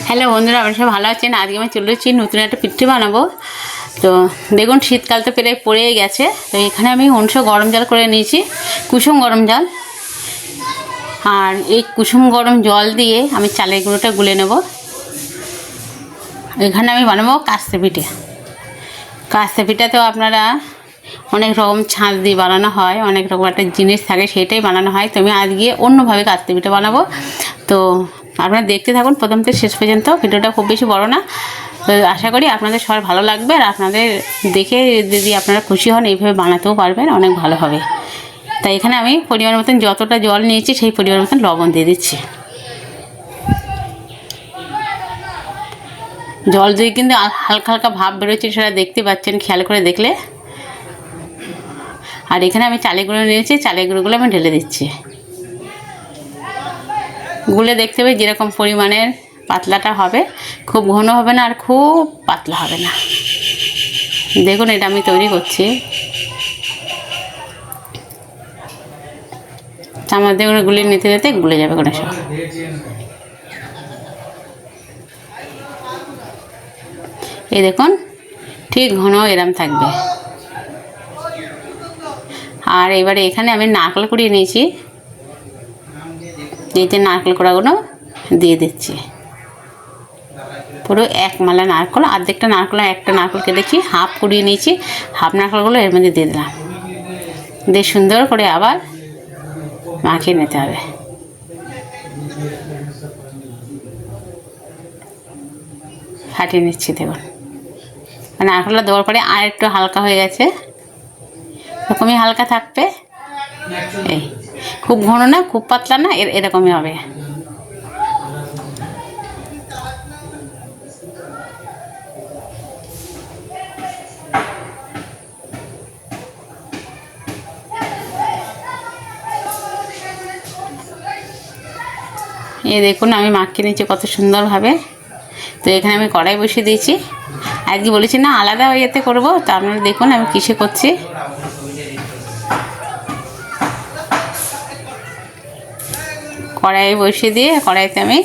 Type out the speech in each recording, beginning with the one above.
Hello বন্ধুরা, আপনারা সব ভালো আছেন। আজকে আমি চলে এসেছি নতুন একটা পিঠে বানাবো। তো দেখুন, শীতকাল তো প্রায় পড়েই গেছে। তো এখানে আমি 100 গরম জল করে নিয়েছি, কুসুম গরম জল। আর এই কুসুম গরম জল দিয়ে আমি চালের গুঁড়োটা গুলে নেব। এখানে আমি বানাবো কাস্তে পিঠে। কাস্তে পিঠাতেও আপনারা অনেক রকম ছাঁচ দিয়ে বানানো হয়, অনেক রকম একটা জিনিস থাকে, সেটাই বানানো হয়। তো আমি আজকে অন্যভাবে কাস্তে পিঠে বানাবো। তো আপনারা দেখতে থাকুন প্রথম থেকে শেষ পর্যন্ত। ভিডিওটা খুব বেশি বড় না। তো আশা করি আপনাদের সবার ভালো লাগবে, আর আপনাদের দেখে যদি আপনারা খুশি হন এইভাবে বানাতেও পারবেন, অনেক ভালো হবে। তাই এখানে আমি পরিমাণ মতন যতটা জল নিয়েছি সেই পরিমাণ মতন লবণ দিয়ে দিচ্ছি। জল দিয়ে কিন্তু হালকা হালকা ভাব বেরোচ্ছে, সেটা দেখতে পাচ্ছেন খেয়াল করে দেখলে। আর এখানে আমি চালের গুঁড়ো নিয়েছি, চালের গুঁড়োগুলো আমি ঢেলে দিচ্ছি। গুলে দেখতে হবে যেরকম পরিমাণের পাতলাটা হবে, খুব ঘন হবে না আর খুব পাতলা হবে না। দেখুন, এটা আমি তৈরি করছি। চামচ দিয়ে করে গুলিয়ে নিতে যেতে গুলে যাবে কোনো সব। এই দেখুন, ঠিক ঘন এরম থাকবে। আর এবারে এখানে আমি নারকেল কুড়িয়ে নিয়েছি, এই যে নারকেল কোড়াগুলো দিয়ে দিচ্ছি। পুরো এক মালা নারকেল, অর্ধেকটা নারকেল, একটা নারকেল কেটেছি, হাফ কুড়িয়ে নিয়েছি, হাফ নারকেলগুলো এর মধ্যে দিয়ে দিলাম। দিয়ে সুন্দর করে আবার মাখিয়ে নিতে হবে। ফাটিয়ে নিচ্ছি। দেখুন, নারকেলটা দেওয়ার পরে আর একটু হালকা হয়ে গেছে, এরকমই হালকা থাকবে। এই খুব ঘন না, খুব পাতলা না, এরকমই হবে। এই দেখুন, আমি মাখিয়ে নিচ্ছি কত সুন্দরভাবে। তো এখানে আমি কড়াই বসিয়ে দিয়েছি। আজকে বলেছি না আলাদা ইয়েতে করবো, তো আপনারা দেখুন আমি কিসে করছি। কড়াই বসিয়ে দিয়ে কড়াইতে আমি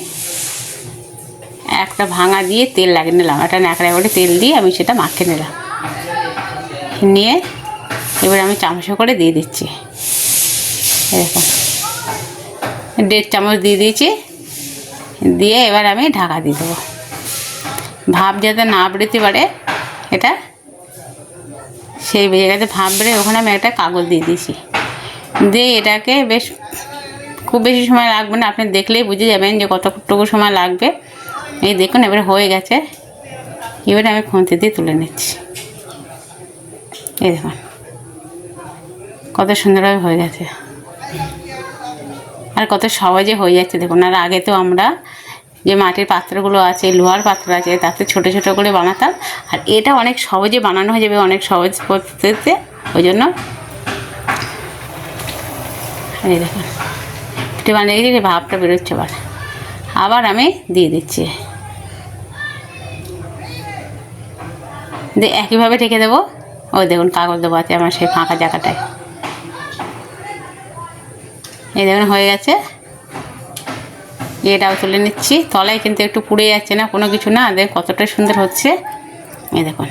একটা ভাঙা দিয়ে তেল লাগিয়ে নিলাম, একটা ন্যাকড়ায় করে তেল দিয়ে আমি সেটা মাখিয়ে নিলাম। নিয়ে এবার আমি চামচ করে দিয়ে দিচ্ছি। এরকম 1.5 চামচ দিয়ে দিয়েছি। দিয়ে এবার আমি ঢাকা দিয়ে দেবো, ভাপ যাতে না বেরোতে পারে এটা, সেই জায়গাতে ভাপ বেরোয় ওখানে আমি একটা কাগজ দিয়ে দিয়েছি। দিয়ে এটাকে বেশ খুব বেশি সময় লাগবে না, আপনি দেখলেই বুঝে যাবেন যে কতটুকু সময় লাগবে। এই দেখুন, এবারে হয়ে গেছে। এবারে আমি খুন্তি দিয়ে তুলে নিচ্ছি। এই দেখুন কত সুন্দরভাবে হয়ে গেছে, আর কত সহজে হয়ে যাচ্ছে। দেখুন, আর আগে তো আমরা যে মাটির পাত্রগুলো আছে, লোহার পাত্র আছে, তাতে ছোটো ছোটো করে বানাতাম। আর এটা অনেক সহজে বানানো হয়ে যাবে, অনেক সহজ পদ্ধতিতে। ওই জন্য এই দেখুন পিঠে বানিয়ে গেছি, ভাবটা বেরোচ্ছে। আবার আমি দিয়ে দিচ্ছি, দিয়ে একইভাবে রেখে দেবো। ওই দেখুন কাগজ দেবো আছে আমার সেই ফাঁকা জায়গাটায়। এই দেখুন হয়ে গেছে। এটাও তুলে নিচ্ছি। তলায় কিন্তু একটু পুড়ে যাচ্ছে না, কোনো কিছু না। দেখুন কতটা সুন্দর হচ্ছে। এই দেখুন,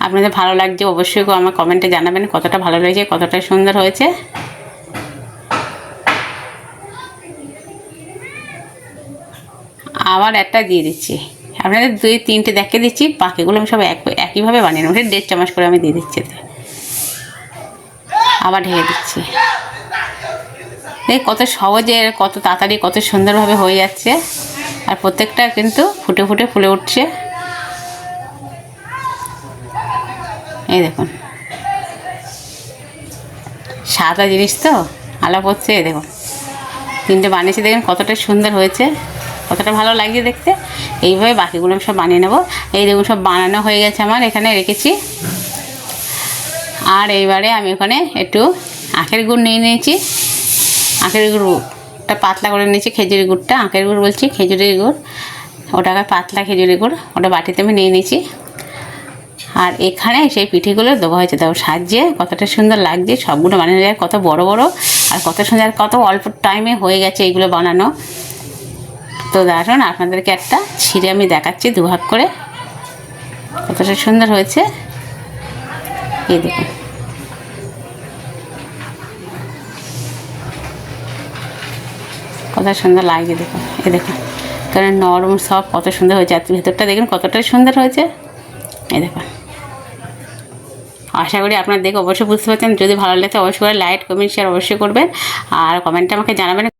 আপনাদের ভালো লাগছে অবশ্যই আমার কমেন্টে জানাবেন কতটা ভালো লাগছে, কতটা সুন্দর হয়েছে। আবার একটা দিয়ে দিচ্ছি, আপনাদের 2-3টে দেখে দিচ্ছি, বাকিগুলো আমি সব একইভাবে বানিয়ে নেব। 1.5 চামচ করে আমি দিয়ে দিচ্ছি। আবার ঢেকে দিচ্ছি। এই কত সহজে, কত তাড়াতাড়ি, কত সুন্দরভাবে হয়ে যাচ্ছে। আর প্রত্যেকটা কিন্তু ফুটে ফুটে ফুলে উঠছে। এই দেখুন, সাদা জিনিস তো আলাপ হচ্ছে। এই দেখুন 3টে বানিয়েছি, দেখুন কতটা সুন্দর হয়েছে, কতটা ভালো লাগছে দেখতে। এইভাবে বাকিগুলো আমি সব বানিয়ে নেব। এই দেখুন সব বানানো হয়ে গেছে আমার, এখানে রেখেছি। আর এইবারে আমি ওখানে একটু আখের গুড় নিয়ে নিয়েছি। আখের গুড়টা পাতলা করে নিয়েছি, খেজুরি গুড়টা, আখের গুড় বলছি, খেজুরি গুড়, ওটাকে পাতলা খেজুরি গুড়, ওটা বাটিতে আমি নিয়ে নিয়েছি। আর এখানে সেই পিঠেগুলো দেওয়া হয়েছে। দেখো সাজিয়ে কতটা সুন্দর লাগছে, সবগুলো বানানো যায়, কত বড় বড়, আর কত সুন্দর, কত অল্প টাইমে হয়ে গেছে এইগুলো বানানো। তো দারুন, আপনাদেরকে একটা ছিঁড়ে আমি দেখাচ্ছি দুভাগ করে, কতটা সুন্দর হয়েছে। এই দেখুন, কত সুন্দর লাগছে দেখুন। এই দেখুন, কারণ নরম সব কত সুন্দর হয়েছে, আর ভেতরটা দেখুন কতটা সুন্দর হয়েছে। এই দেখুন, আশা করি আপনারা দেখে অবশ্যই বুঝতে পারছেন। যদি ভালো লাগে অবশ্যই করে লাইক, কমেন্ট, শেয়ার অবশ্যই করবেন, আর কমেন্টে আমাকে জানাবেন